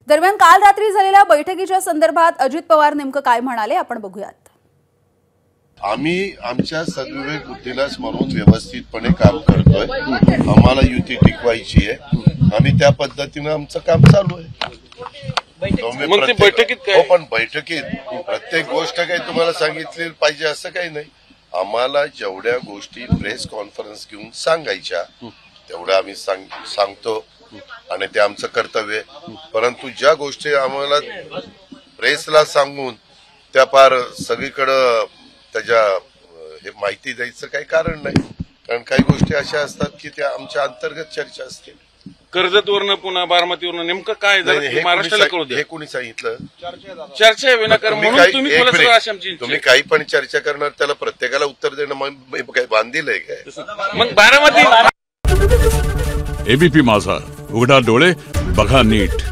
दरम्यान काल रात्री झालेल्या बैठकीच्या संदर्भात अजित पवार नेमकं काय म्हणाले आपण बघूयात। आम्ही आमच्या सद्विवेक बुद्धीला स्मरून व्यवस्थितपणे काम करतोय। आम्हाला युती टिकवायची आहे आणि त्या पद्धतीने आमचं काम चालू आहे। बैठकीत काय पण बैठकीत प्रत्येक गोष्ट काही तुम्हाला सांगितली पाहिजे असं काही नाही। आम्हाला जेवढ्या गोष्टी प्रेस कॉन्फरन्स घेऊन सांगायच्या तेवढ्या आम्ही सांगतो आणि ते आमचं कर्तव्य आहे। परंतु ज्या गोष्टी आम्हाला प्रेसला सांगून त्या पार सगळीकडे त्याच्या हे माहिती द्यायचं काही कारण नाही, कारण काही गोष्टी अशा असतात की त्या आमच्या अंतर्गत चर्चा असते। कर्जतवरनं पुन्हा बारामतीवरनं नेमकं काय महाराष्ट्राला कळू द्या। हे कोणी सांगितलं? चर्चा आहे विनाकारण म्हणून तुम्ही काही पण चर्चा करणार त्याला प्रत्येकाला उत्तर देणं काही बांधील आहे काय? मग बारामती एबीपी माझा, उघडा डोळे बघा नीट।